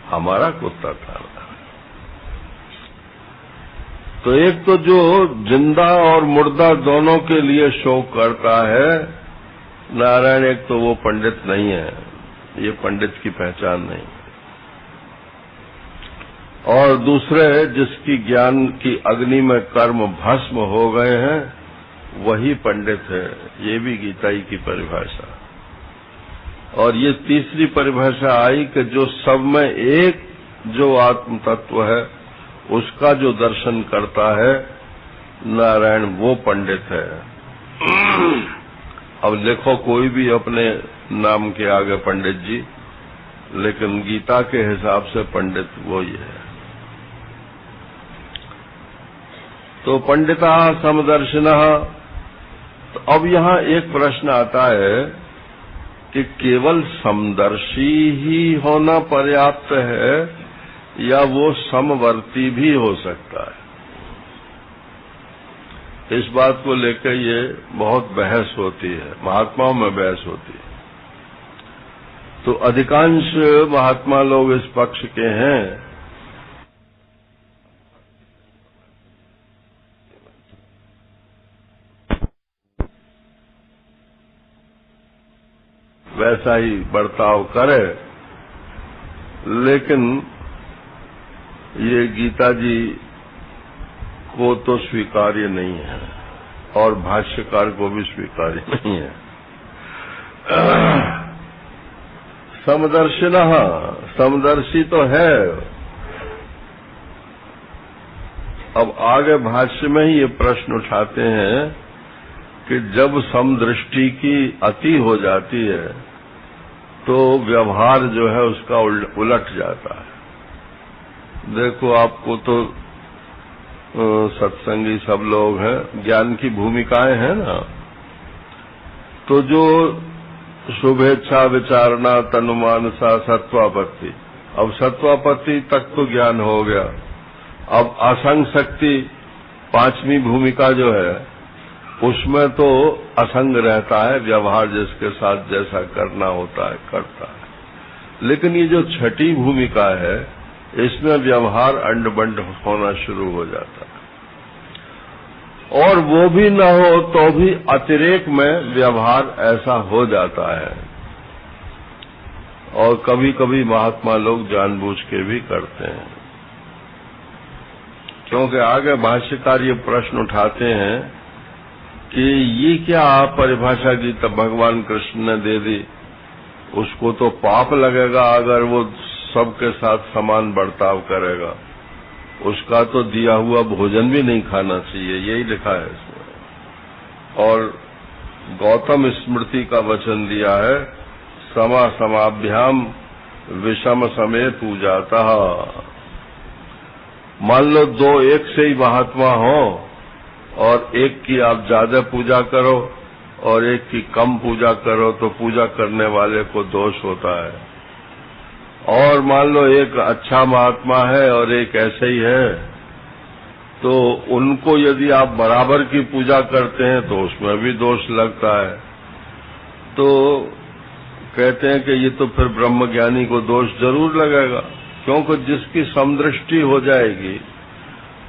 हमारा कुत्ता था ना। तो एक तो जो जिंदा और मुर्दा दोनों के लिए शोक करता है नारायण, एक तो वो पंडित नहीं है, ये पंडित की पहचान नहीं। और दूसरे जिसकी ज्ञान की अग्नि में कर्म भस्म हो गए हैं वही पंडित है, ये भी गीताई की परिभाषा। और ये तीसरी परिभाषा आई कि जो सब में एक जो आत्म तत्व है उसका जो दर्शन करता है नारायण, वो पंडित है। अब लिखो कोई भी अपने नाम के आगे पंडित जी, लेकिन गीता के हिसाब से पंडित वो ही है। तो पंडिता समदर्शिनः। तो अब यहाँ एक प्रश्न आता है कि केवल समदर्शी ही होना पर्याप्त है या वो समवर्ती भी हो सकता है? इस बात को लेकर ये बहुत बहस होती है, महात्माओं में बहस होती है। तो अधिकांश महात्मा लोग इस पक्ष के हैं वैसा ही बर्ताव करे, लेकिन ये गीता जी को तो स्वीकार्य नहीं है और भाष्यकार को भी स्वीकार्य नहीं है। समदर्शिनः, समदर्शी तो है। अब आगे भाष्य में ही ये प्रश्न उठाते हैं कि जब समदृष्टि की अति हो जाती है तो व्यवहार जो है उसका उलट जाता है। देखो आपको तो सत्संगी सब लोग हैं, ज्ञान की भूमिकाएं हैं ना, तो जो शुभेच्छा विचारणा तनुमानसा सत्वापत्ति, अब सत्वापत्ति तक तो ज्ञान हो गया। अब असंग शक्ति पांचवी भूमिका जो है उसमें तो असंग रहता है, व्यवहार जिसके साथ जैसा करना होता है करता है। लेकिन ये जो छठी भूमिका है इसमें व्यवहार अंड-बंड होना शुरू हो जाता है, और वो भी न हो तो भी अतिरेक में व्यवहार ऐसा हो जाता है। और कभी कभी महात्मा लोग जानबूझ के भी करते हैं, क्योंकि आगे भाष्यकार ये प्रश्न उठाते हैं कि ये क्या परिभाषा की तब भगवान कृष्ण ने दे दी, उसको तो पाप लगेगा अगर वो सबके साथ समान बर्ताव करेगा, उसका तो दिया हुआ भोजन भी नहीं खाना चाहिए, यही लिखा है इसमें। और गौतम स्मृति का वचन दिया है, समा समाभ्याम विषम समय पूजाता। मान लो दो एक से ही महात्मा हो और एक की आप ज्यादा पूजा करो और एक की कम पूजा करो तो पूजा करने वाले को दोष होता है। और मान लो एक अच्छा महात्मा है और एक ऐसे ही है, तो उनको यदि आप बराबर की पूजा करते हैं तो उसमें भी दोष लगता है। तो कहते हैं कि ये तो फिर ब्रह्मज्ञानी को दोष जरूर लगेगा, क्योंकि जिसकी समदृष्टि हो जाएगी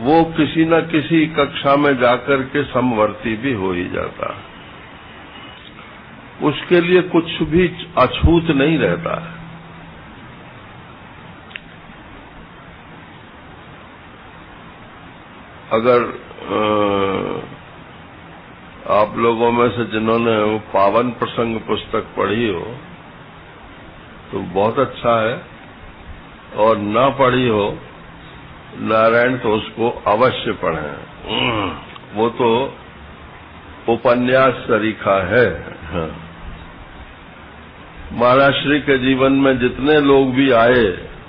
वो किसी न किसी कक्षा में जाकर के समवर्ती भी हो ही जाता है, उसके लिए कुछ भी अछूत नहीं रहता है। अगर आप लोगों में से जिन्होंने पावन प्रसंग पुस्तक पढ़ी हो तो बहुत अच्छा है, और ना पढ़ी हो नारायण तो उसको अवश्य पढ़ें, वो तो उपन्यास सरीखा है। हाँ। महाराज श्री के जीवन में जितने लोग भी आए,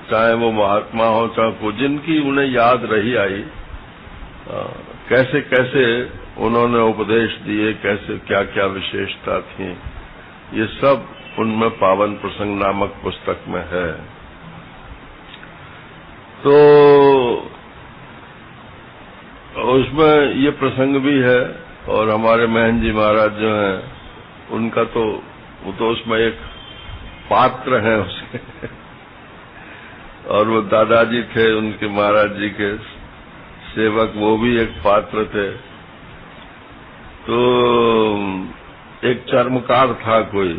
चाहे वो महात्मा हो चाहे को, जिनकी उन्हें याद रही आई, कैसे कैसे उन्होंने उपदेश दिए, कैसे क्या क्या विशेषता थी, ये सब उनमें पावन प्रसंग नामक पुस्तक में है। तो उसमें ये प्रसंग भी है, और हमारे महन जी महाराज जो हैं उनका तो वो तो उसमें एक पात्र है उसके और वो दादाजी थे उनके महाराज जी के सेवक, वो भी एक पात्र थे। तो एक चर्मकार था कोई,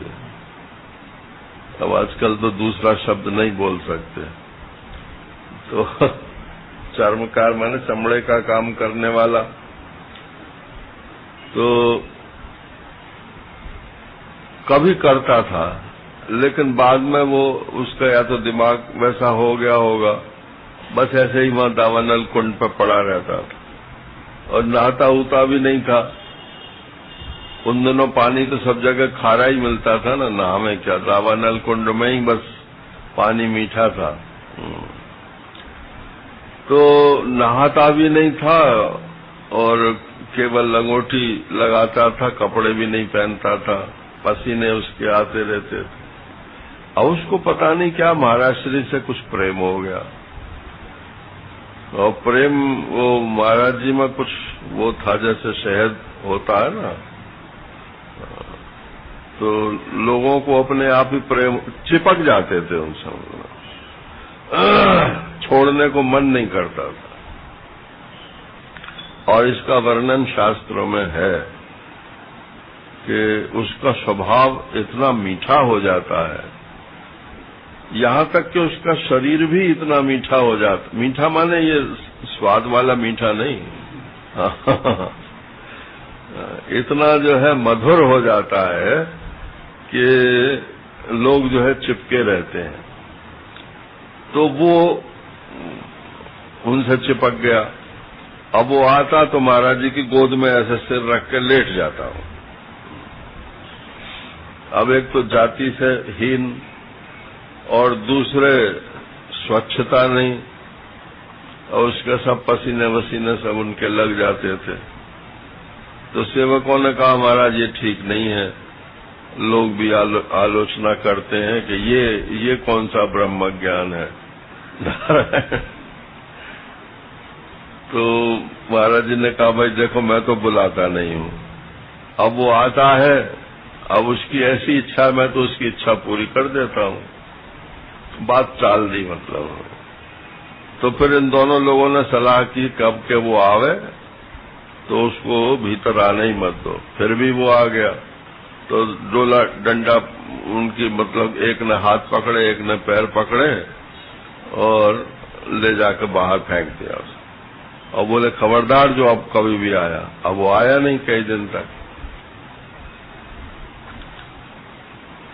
अब आजकल तो दूसरा शब्द नहीं बोल सकते, तो चर्मकार माने चमड़े का काम करने वाला। तो कभी करता था, लेकिन बाद में वो उसका या तो दिमाग वैसा हो गया होगा, बस ऐसे ही वहां दावानल कुंड पर पड़ा रहता था और नहाता उता भी नहीं था। उन दिनों पानी तो सब जगह खारा ही मिलता था ना, नहा में क्या, दावानल कुंड में ही बस पानी मीठा था। तो नहाता भी नहीं था और केवल लंगोटी लगाता था, कपड़े भी नहीं पहनता था, पसीने उसके आते रहते थे। अब उसको पता नहीं क्या महाराज श्री से कुछ प्रेम हो गया, और प्रेम वो महाराज जी में कुछ वो था जैसे शहद होता है ना, तो लोगों को अपने आप ही प्रेम चिपक जाते थे उनसे, छोड़ने को मन नहीं करता था। और इसका वर्णन शास्त्रों में है कि उसका स्वभाव इतना मीठा हो जाता है, यहाँ तक कि उसका शरीर भी इतना मीठा हो जाता, मीठा माने ये स्वाद वाला मीठा नहीं इतना जो है मधुर हो जाता है कि लोग जो है चिपके रहते हैं। तो वो उनसे चिपक गया। अब वो आता तो महाराज जी की गोद में ऐसे सिर रख के लेट जाता हूं। अब एक तो जाति से हीन और दूसरे स्वच्छता नहीं, और उसके सब पसीने वसीने सब उनके लग जाते थे। तो सेवकों ने कहा महाराज ये ठीक नहीं है, लोग भी आलोचना करते हैं कि ये कौन सा ब्रह्म ज्ञान है तो महाराज जी ने कहा भाई देखो मैं तो बुलाता नहीं हूं, अब वो आता है, अब उसकी ऐसी इच्छा, मैं तो उसकी इच्छा पूरी कर देता हूं। बात चाल दी मतलब। तो फिर इन दोनों लोगों ने सलाह की कब के वो आवे तो उसको भीतर आने ही मत दो। फिर भी वो आ गया तो डोला डंडा उनकी मतलब एक ने हाथ पकड़े एक ने पैर पकड़े और ले जाकर बाहर फेंक दिया उसे, और बोले खबरदार जो अब कभी भी आया। अब वो आया नहीं कई दिन तक।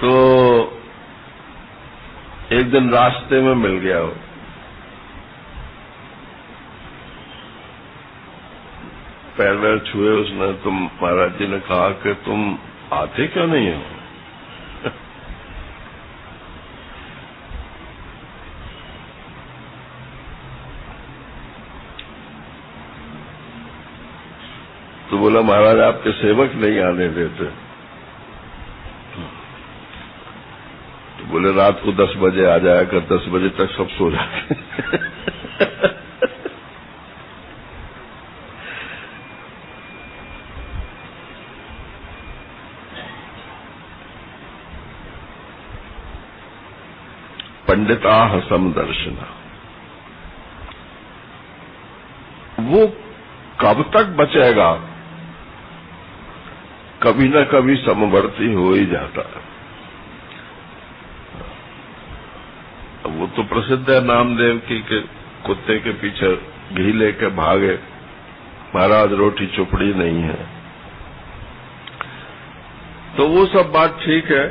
तो एक दिन रास्ते में मिल गया वो, पैर वैर छुए उसने। तुम महाराज जी ने कहा कि तुम आते क्यों नहीं हो तो बोला महाराज आपके सेवक नहीं आने देते। तो बोले रात को 10 बजे आ जाया कर, 10 बजे तक सब सो जाते पंडिता समदर्शना, वो कब तक बचेगा, कभी न कभी समवर्ती हो ही जाता है। वो तो प्रसिद्ध है नामदेव की के कुत्ते के पीछे घी लेके भागे, महाराज रोटी चुपड़ी नहीं है। तो वो सब बात ठीक है,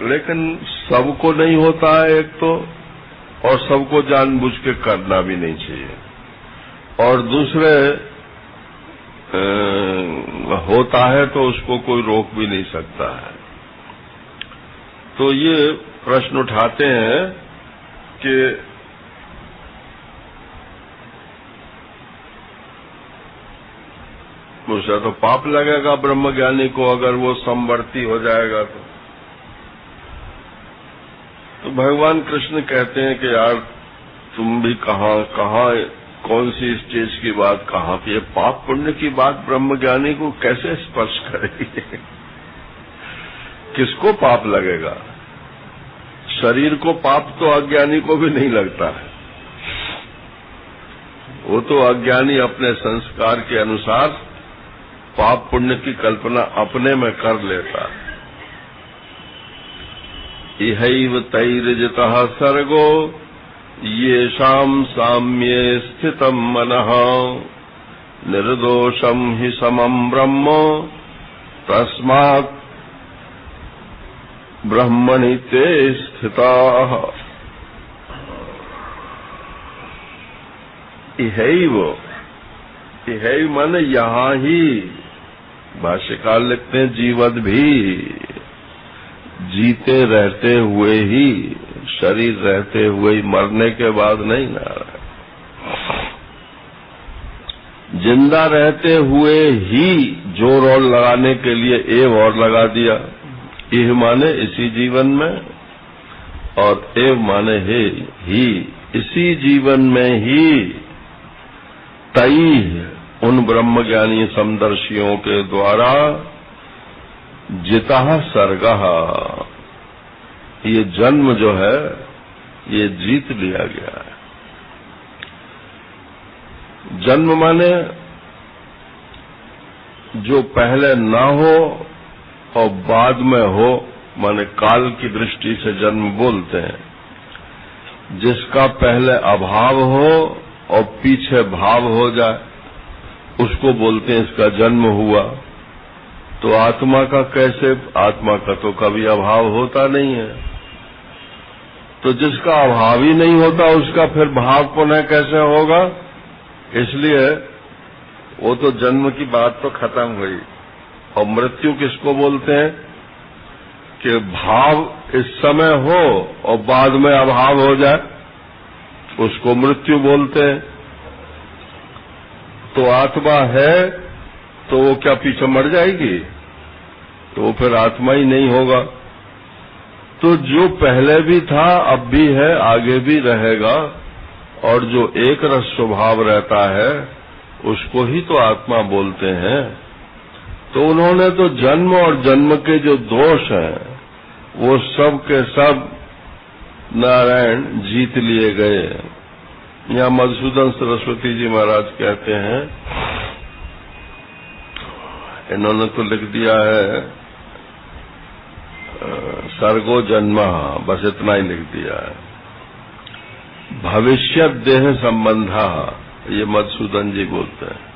लेकिन सबको नहीं होता है एक तो, और सबको जानबूझ के करना भी नहीं चाहिए, और दूसरे होता है तो उसको कोई रोक भी नहीं सकता है। तो ये प्रश्न उठाते हैं कि उसे तो पाप लगेगा ब्रह्मज्ञानी को अगर वो समवर्ती हो जाएगा तो भगवान कृष्ण कहते हैं कि यार तुम भी कहाँ कौन सी स्टेज की बात कहाँ पे? पाप पुण्य की बात ब्रह्मज्ञानी को कैसे स्पर्श करेगी? किसको पाप लगेगा? शरीर को पाप तो अज्ञानी को भी नहीं लगता है। वो तो अज्ञानी अपने संस्कार के अनुसार पाप पुण्य की कल्पना अपने में कर लेता है। इहैव तैर्जितः सर्गो येषाम् साम्ये स्थितम् मनः निर्दोषम् हि समम् ब्रह्म तस्मात् ब्रह्मणि ते स्थिताः। इहैव माने यहाँ ही, भाष्यकार लिखते हैं जीवद भी, जीते रहते हुए ही, शरीर रहते हुए ही, मरने के बाद नहीं ना रहे। जिंदा रहते हुए ही जोर और लगाने के लिए एव और लगा दिया। इह माने इसी जीवन में, और एव माने हे ही, इसी जीवन में ही तई उन ब्रह्मज्ञानी समदर्शियों के द्वारा जिता सर्गः, ये जन्म जो है ये जीत लिया गया है। जन्म माने जो पहले ना हो और बाद में हो, माने काल की दृष्टि से जन्म बोलते हैं। जिसका पहले अभाव हो और पीछे भाव हो जाए उसको बोलते हैं इसका जन्म हुआ। तो आत्मा का कैसे? आत्मा का तो कभी अभाव होता नहीं है। तो जिसका अभाव ही नहीं होता उसका फिर भाव पुनः कैसे होगा? इसलिए वो तो जन्म की बात तो खत्म हुई। और मृत्यु किसको बोलते हैं? कि भाव इस समय हो और बाद में अभाव हो जाए, उसको मृत्यु बोलते हैं। तो आत्मा है तो वो क्या पीछे मर जाएगी? तो वो फिर आत्मा ही नहीं होगा। तो जो पहले भी था, अब भी है, आगे भी रहेगा, और जो एक रस स्वभाव रहता है उसको ही तो आत्मा बोलते हैं। तो उन्होंने तो जन्म और जन्म के जो दोष हैं वो सब के सब नारायण जीत लिए गए। यहाँ मधुसूदन सरस्वती जी महाराज कहते हैं, इन्होंने तो लिख दिया है सर्गो जन्मा, बस इतना ही लिख दिया है। भविष्य देह संबंधा, ये मधुसूदन जी बोलते हैं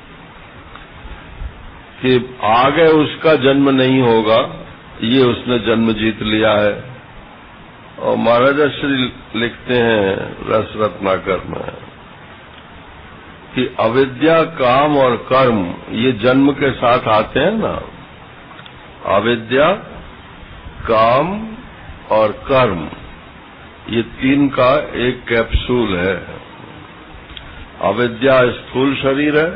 कि आगे उसका जन्म नहीं होगा, ये उसने जन्म जीत लिया है। और महाराजा श्री लिखते हैं रस रत्नाकर में कि अविद्या, काम और कर्म ये जन्म के साथ आते हैं ना। अविद्या, काम और कर्म ये तीन का एक कैप्सूल है। अविद्या स्थूल शरीर है,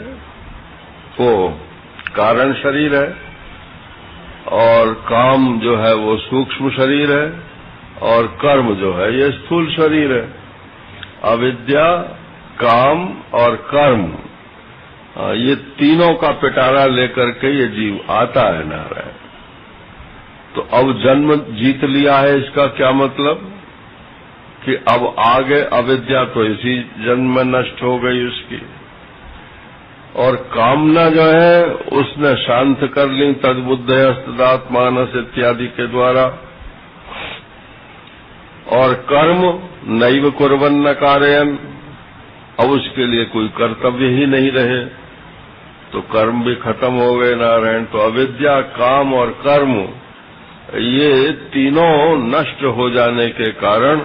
वो कारण शरीर है, और काम जो है वो सूक्ष्म शरीर है, और कर्म जो है ये स्थूल शरीर है। अविद्या, काम और कर्म, ये तीनों का पिटारा लेकर के ये जीव आता है नारायण। तो अब जन्म जीत लिया है, इसका क्या मतलब? कि अब आगे अविद्या तो इसी जन्म में नष्ट हो गई उसकी, और कामना जो है उसने शांत कर ली तद्बुद्धयस्तदात्मानस इत्यादि के द्वारा। और कर्म नैव कुर्वन्न कारयन्, अब उसके लिए कोई कर्तव्य ही नहीं रहे, तो कर्म भी खत्म हो गए नारायण। तो अविद्या, काम और कर्म ये तीनों नष्ट हो जाने के कारण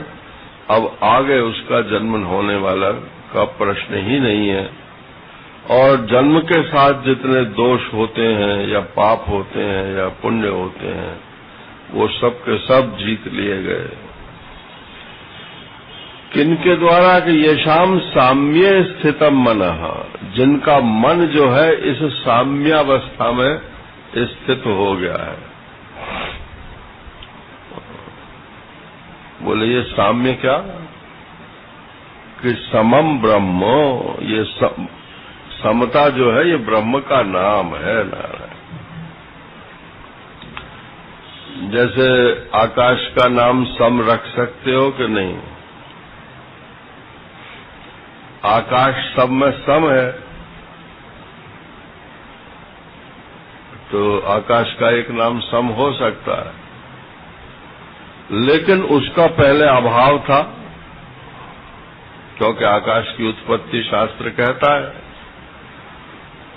अब आगे उसका जन्म होने वाला का प्रश्न ही नहीं है। और जन्म के साथ जितने दोष होते हैं या पाप होते हैं या पुण्य होते हैं वो सब के सब जीत लिए गए। किनके द्वारा? कि येषाम् साम्ये स्थितम मनः, जिनका मन जो है इस साम्यावस्था में स्थित हो गया है। बोले ये साम्य क्या? कि समम ब्रह्म, ये समता जो है ये ब्रह्म का नाम है नारायण। जैसे आकाश का नाम सम रख सकते हो कि नहीं? आकाश सब में सम है, तो आकाश का एक नाम सम हो सकता है, लेकिन उसका पहले अभाव था, क्योंकि आकाश की उत्पत्ति शास्त्र कहता है।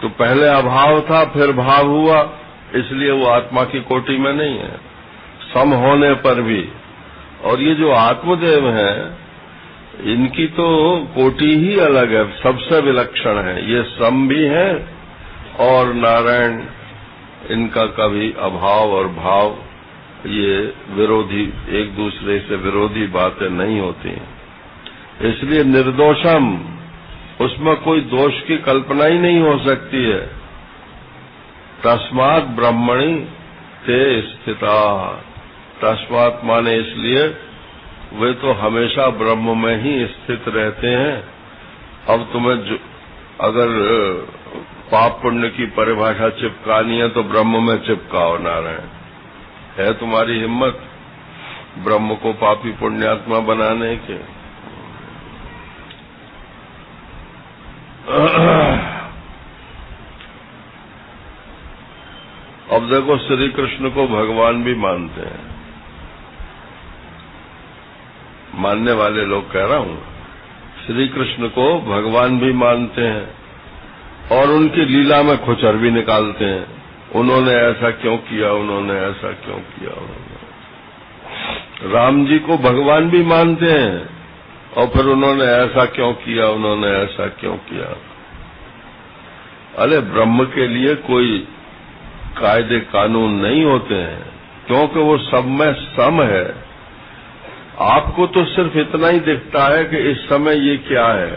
तो पहले अभाव था, फिर भाव हुआ, इसलिए वो आत्मा की कोटि में नहीं है, सम होने पर भी। और ये जो आत्मदेव हैं, इनकी तो कोटि ही अलग है, सबसे विलक्षण है। ये सम भी है और नारायण, इनका कभी अभाव और भाव ये विरोधी, एक दूसरे से विरोधी बातें नहीं होती। इसलिए निर्दोषम, उसमें कोई दोष की कल्पना ही नहीं हो सकती है। तस्मात् ब्रह्मणि ते स्थिता, तस्मात् माने इसलिए वे तो हमेशा ब्रह्म में ही स्थित रहते हैं। अब तुम्हें अगर पाप पुण्य की परिभाषा चिपकानी है तो ब्रह्म में चिपकाओ नारायण। है तुम्हारी हिम्मत ब्रह्म को पापी पुण्यात्मा बनाने के? अब देखो, श्री कृष्ण को भगवान भी मानते हैं, मानने वाले लोग कह रहा हूं, श्री कृष्ण को भगवान भी मानते हैं और उनकी लीला में खुचर भी निकालते हैं। उन्होंने ऐसा क्यों किया, उन्होंने ऐसा क्यों किया। राम जी को भगवान भी मानते हैं और फिर उन्होंने ऐसा क्यों किया, उन्होंने ऐसा क्यों किया। अरे ब्रह्म के लिए कोई कायदे कानून नहीं होते हैं, क्योंकि वो सब में सम है। आपको तो सिर्फ इतना ही दिखता है कि इस समय ये क्या है,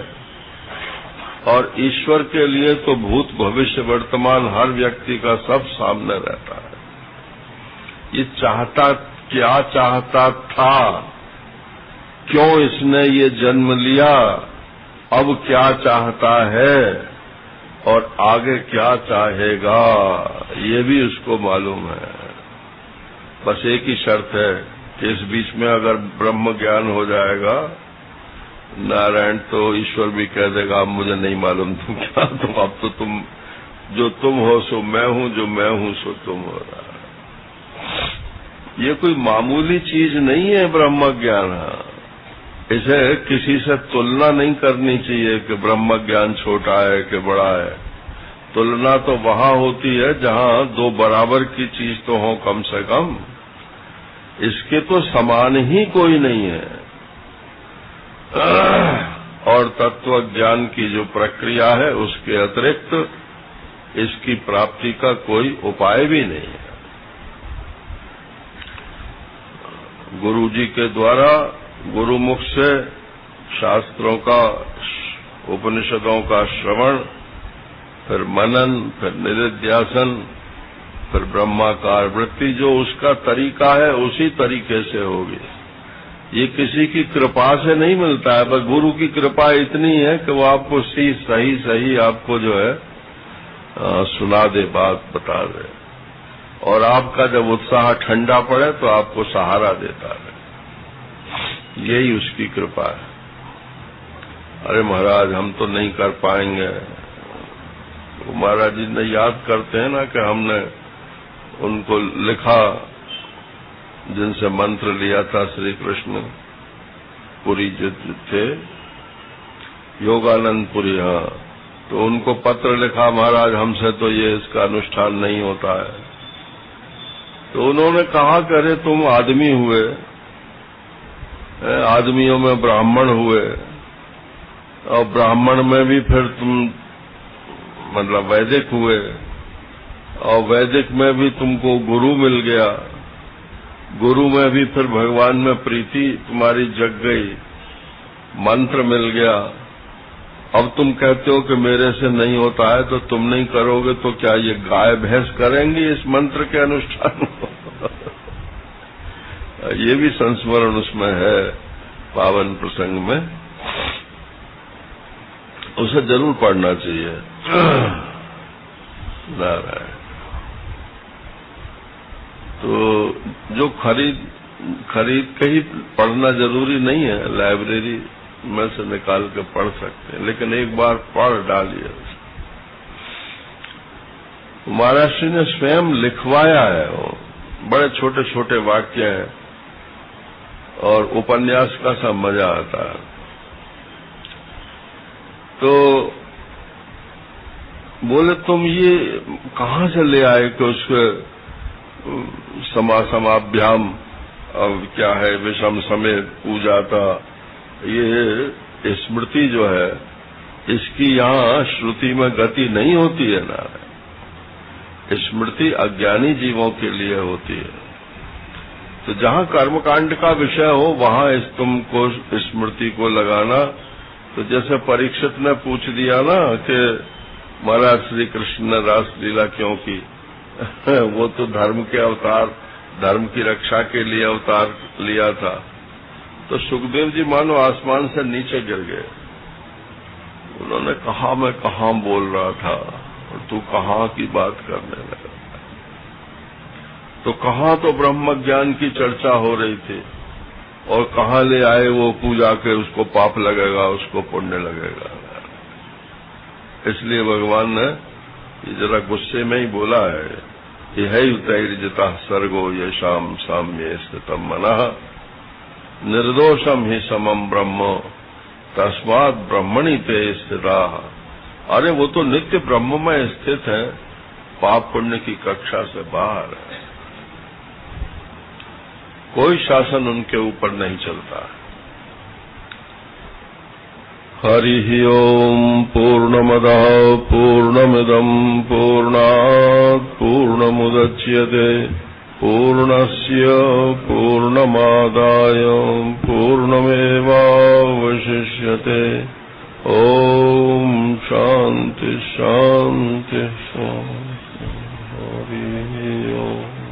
और ईश्वर के लिए तो भूत भविष्य वर्तमान हर व्यक्ति का सब सामने रहता है। ये चाहता, क्या चाहता था, क्यों इसने ये जन्म लिया, अब क्या चाहता है और आगे क्या चाहेगा, ये भी उसको मालूम है। बस एक ही शर्त है कि इस बीच में अगर ब्रह्म ज्ञान हो जाएगा नारायण, तो ईश्वर भी कह देगा अब मुझे नहीं मालूम तुम क्या, तुम अब तो तुम जो तुम हो सो मैं हूं, जो मैं हूं सो तुम हो रहा। ये कोई मामूली चीज नहीं है ब्रह्म ज्ञान। इसे किसी से तुलना नहीं करनी चाहिए कि ब्रह्म ज्ञान छोटा है कि बड़ा है। तुलना तो वहां होती है जहां दो बराबर की चीज तो हो कम से कम। इसके तो समान ही कोई नहीं है। और तत्व ज्ञान की जो प्रक्रिया है उसके अतिरिक्त इसकी प्राप्ति का कोई उपाय भी नहीं है। गुरु जी के द्वारा गुरुमुख से शास्त्रों का, उपनिषदों का श्रवण, फिर मनन, फिर निधिध्यासन, फिर ब्रह्माकार वृत्ति, जो उसका तरीका है उसी तरीके से होगी। ये किसी की कृपा से नहीं मिलता है, बस गुरु की कृपा इतनी है कि वो आपको सही आपको जो है सुना दे, बात बता दे, और आपका जब उत्साह ठंडा पड़े तो आपको सहारा देता है। यही उसकी कृपा है। अरे महाराज हम तो नहीं कर पाएंगे। वो महाराज जी ने याद करते हैं ना कि हमने उनको लिखा, जिनसे मंत्र लिया था श्री कृष्ण पुरी जो थे, योगानंद पुरी, हाँ, तो उनको पत्र लिखा, महाराज हमसे तो ये इसका अनुष्ठान नहीं होता है। तो उन्होंने कहा कि अरे तुम आदमी हुए, आदमियों में ब्राह्मण हुए, और ब्राह्मण में भी फिर तुम मतलब वैदिक हुए, और वैदिक में भी तुमको गुरु मिल गया, गुरु में भी फिर भगवान में प्रीति तुम्हारी जग गई, मंत्र मिल गया। अब तुम कहते हो कि मेरे से नहीं होता है, तो तुम नहीं करोगे तो क्या ये गाय भैंस करेंगी इस मंत्र के अनुष्ठान को? ये भी संस्मरण उसमें है पावन प्रसंग में। उसे जरूर पढ़ना चाहिए। नारायण। तो जो खरीद के ही पढ़ना जरूरी नहीं है, लाइब्रेरी में से निकाल के पढ़ सकते हैं, लेकिन एक बार पढ़ डालिए। महाराज श्री ने स्वयं लिखवाया है, वो बड़े छोटे छोटे वाक्य हैं और उपन्यास का सा मजा आता है। तो बोले तुम ये कहाँ से ले आए कि उसके समाभ्याम अब क्या है विषम समय पूजा था, ये स्मृति जो है इसकी यहाँ श्रुति में गति नहीं होती है ना। स्मृति अज्ञानी जीवों के लिए होती है। तो जहाँ कर्मकांड का विषय हो वहाँ तुमको स्मृति को लगाना। तो जैसे परीक्षित ने पूछ दिया ना कि महाराज श्री कृष्ण ने रासलीला क्यों की, वो तो धर्म के अवतार, धर्म की रक्षा के लिए अवतार लिया था। तो सुखदेव जी मानो आसमान से नीचे गिर गए। उन्होंने कहा मैं कहाँ बोल रहा था और तू कहाँ की बात करने लगा। तो कहाँ तो ब्रह्म ज्ञान की चर्चा हो रही थी और कहाँ ले आए वो पूजा के, उसको पाप लगेगा, उसको पुण्य लगेगा। इसलिए भगवान ने ये जरा गुस्से में ही बोला है, यह तैर्जिता सर्गो येषाम साम्ये स्थितम मनः निर्दोषम ही समम ब्रह्म तस्मात् ब्रह्मणि ते स्थिता। अरे वो तो नित्य ब्रह्म में स्थित है, पाप पुण्य की कक्षा से बाहर है। कोई शासन उनके ऊपर नहीं चलता। हरि ओम पूर्णमदः पूर्णमिदं पूर्णात् पूर्णमुदच्यते पूर्णस्य पूर्णमादाय पूर्णमेवावशिष्यते। ओम शांति शांति शांति। हरि ओम।